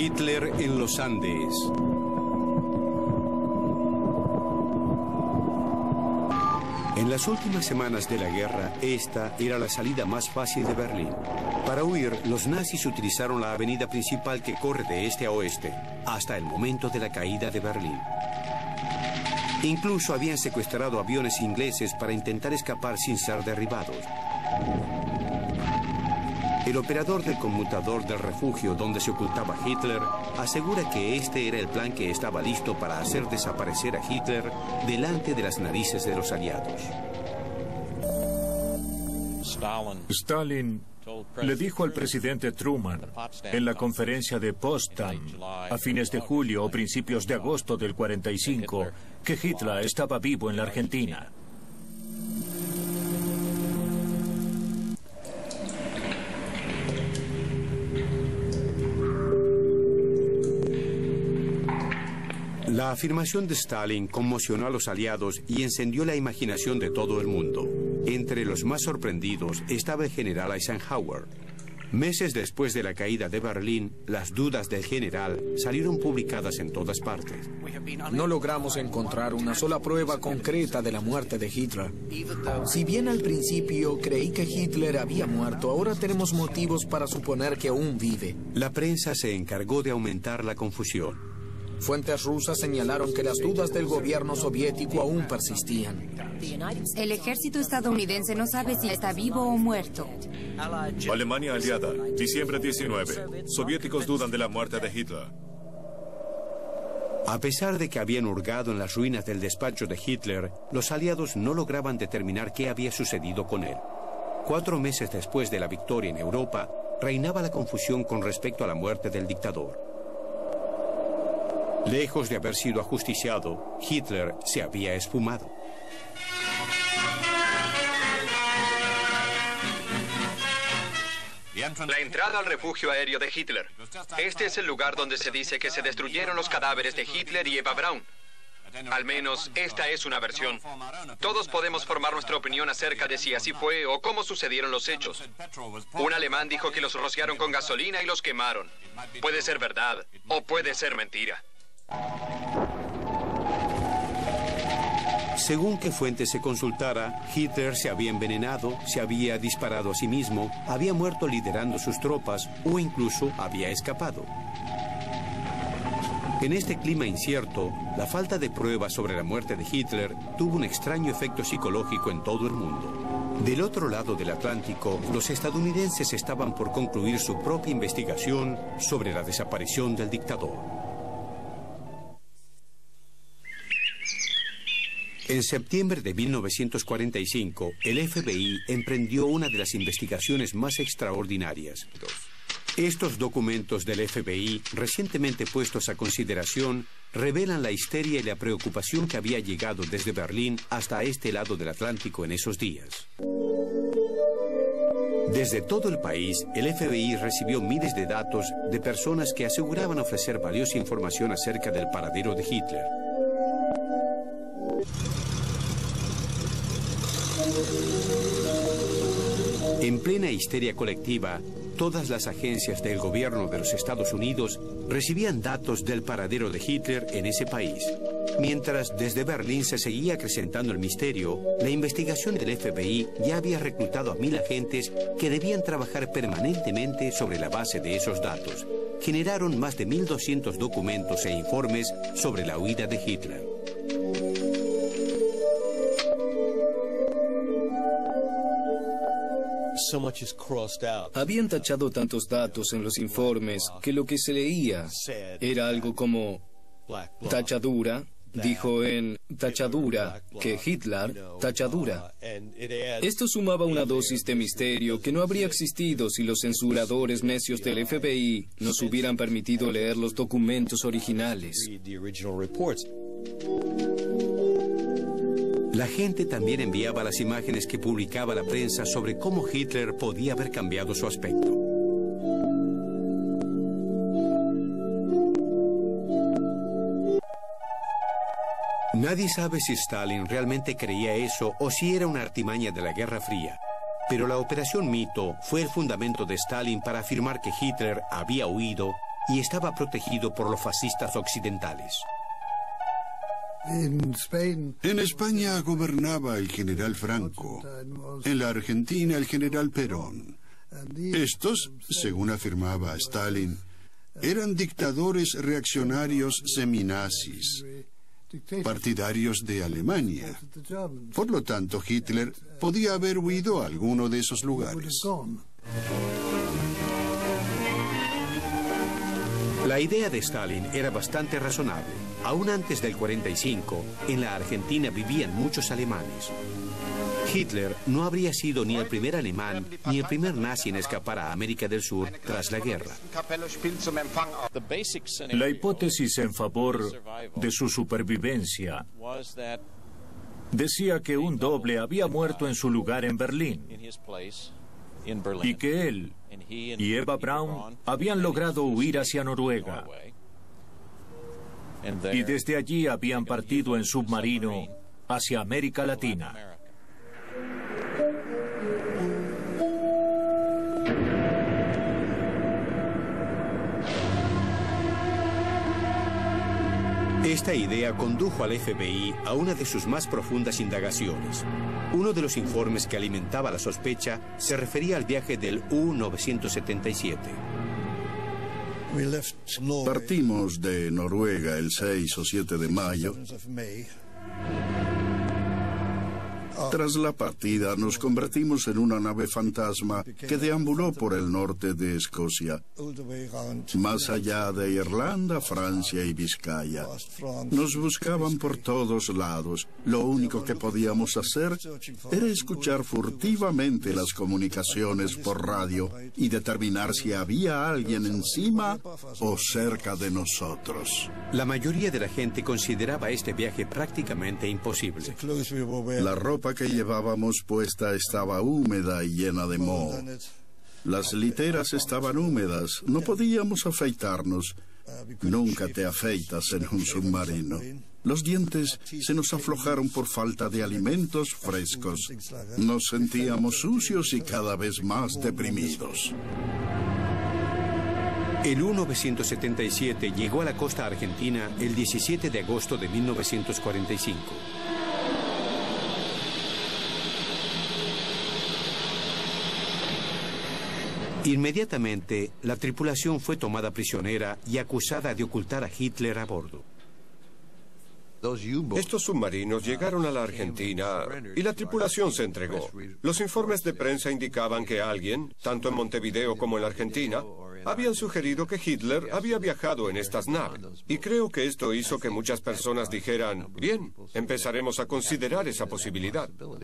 Hitler en los Andes. En las últimas semanas de la guerra, esta era la salida más fácil de Berlín. Para huir, los nazis utilizaron la avenida principal que corre de este a oeste, hasta el momento de la caída de Berlín. Incluso habían secuestrado aviones ingleses para intentar escapar sin ser derribados. El operador del conmutador del refugio donde se ocultaba Hitler asegura que este era el plan que estaba listo para hacer desaparecer a Hitler delante de las narices de los aliados. Stalin le dijo al presidente Truman en la conferencia de Potsdam a fines de julio o principios de agosto del 45 que Hitler estaba vivo en la Argentina. La afirmación de Stalin conmocionó a los aliados y encendió la imaginación de todo el mundo. Entre los más sorprendidos estaba el general Eisenhower. Meses después de la caída de Berlín, las dudas del general salieron publicadas en todas partes. No logramos encontrar una sola prueba concreta de la muerte de Hitler. Si bien al principio creí que Hitler había muerto, ahora tenemos motivos para suponer que aún vive. La prensa se encargó de aumentar la confusión. Fuentes rusas señalaron que las dudas del gobierno soviético aún persistían. El ejército estadounidense no sabe si está vivo o muerto. Alemania aliada, diciembre 19. Soviéticos dudan de la muerte de Hitler. A pesar de que habían hurgado en las ruinas del despacho de Hitler, los aliados no lograban determinar qué había sucedido con él. 4 meses después de la victoria en Europa, reinaba la confusión con respecto a la muerte del dictador. Lejos de haber sido ajusticiado, Hitler se había esfumado. La entrada al refugio aéreo de Hitler. Este es el lugar donde se dice que se destruyeron los cadáveres de Hitler y Eva Braun. Al menos esta es una versión. Todos podemos formar nuestra opinión acerca de si así fue o cómo sucedieron los hechos. Un alemán dijo que los rociaron con gasolina y los quemaron. Puede ser verdad o puede ser mentira. Según qué fuente se consultara, Hitler se había envenenado, se había disparado a sí mismo, había muerto liderando sus tropas o incluso había escapado. En este clima incierto, la falta de pruebas sobre la muerte de Hitler tuvo un extraño efecto psicológico en todo el mundo. Del otro lado del Atlántico, los estadounidenses estaban por concluir su propia investigación sobre la desaparición del dictador. En septiembre de 1945, el FBI emprendió una de las investigaciones más extraordinarias. Estos documentos del FBI, recientemente puestos a consideración, revelan la histeria y la preocupación que había llegado desde Berlín hasta este lado del Atlántico en esos días. Desde todo el país, el FBI recibió miles de datos de personas que aseguraban ofrecer valiosa información acerca del paradero de Hitler. En plena histeria colectiva, todas las agencias del gobierno de los Estados Unidos recibían datos del paradero de Hitler en ese país. Mientras desde Berlín se seguía acrecentando el misterio, la investigación del FBI ya había reclutado a 1000 agentes que debían trabajar permanentemente sobre la base de esos datos. Generaron más de 1200 documentos e informes sobre la huida de Hitler. Habían tachado tantos datos en los informes que lo que se leía era algo como tachadura, dijo en tachadura, que Hitler, tachadura. Esto sumaba una dosis de misterio que no habría existido si los censuradores necios del FBI nos hubieran permitido leer los documentos originales. La gente también enviaba las imágenes que publicaba la prensa sobre cómo Hitler podía haber cambiado su aspecto. Nadie sabe si Stalin realmente creía eso o si era una artimaña de la Guerra Fría. Pero la Operación Mito fue el fundamento de Stalin para afirmar que Hitler había huido y estaba protegido por los fascistas occidentales. En España gobernaba el general Franco. En la Argentina, el general Perón. Estos, según afirmaba Stalin, eran dictadores reaccionarios seminazis, partidarios de Alemania. Por lo tanto, Hitler podía haber huido a alguno de esos lugares. La idea de Stalin era bastante razonable. Aún antes del 45, en la Argentina vivían muchos alemanes. Hitler no habría sido ni el primer alemán ni el primer nazi en escapar a América del Sur tras la guerra. La hipótesis en favor de su supervivencia decía que un doble había muerto en su lugar en Berlín y que él y Eva Braun habían logrado huir hacia Noruega y desde allí habían partido en submarino hacia América Latina. Esta idea condujo al FBI a una de sus más profundas indagaciones. Uno de los informes que alimentaba la sospecha se refería al viaje del U-977. Partimos de Noruega el 6 o 7 de mayo. Tras la partida nos convertimos en una nave fantasma que deambuló por el norte de Escocia, más allá de Irlanda, Francia y Vizcaya. Nos buscaban por todos lados. Lo único que podíamos hacer era escuchar furtivamente las comunicaciones por radio y determinar si había alguien encima o cerca de nosotros. La mayoría de la gente consideraba este viaje prácticamente imposible. La ropa que llevábamos puesta estaba húmeda y llena de moho. Las literas estaban húmedas. No podíamos afeitarnos. Nunca te afeitas en un submarino. Los dientes se nos aflojaron por falta de alimentos frescos. Nos sentíamos sucios y cada vez más deprimidos. El U-977 llegó a la costa argentina el 17 de agosto de 1945. Inmediatamente, la tripulación fue tomada prisionera y acusada de ocultar a Hitler a bordo. Estos submarinos llegaron a la Argentina y la tripulación se entregó. Los informes de prensa indicaban que alguien, tanto en Montevideo como en la Argentina, habían sugerido que Hitler había viajado en estas naves. Y creo que esto hizo que muchas personas dijeran, bien, empezaremos a considerar esa posibilidad.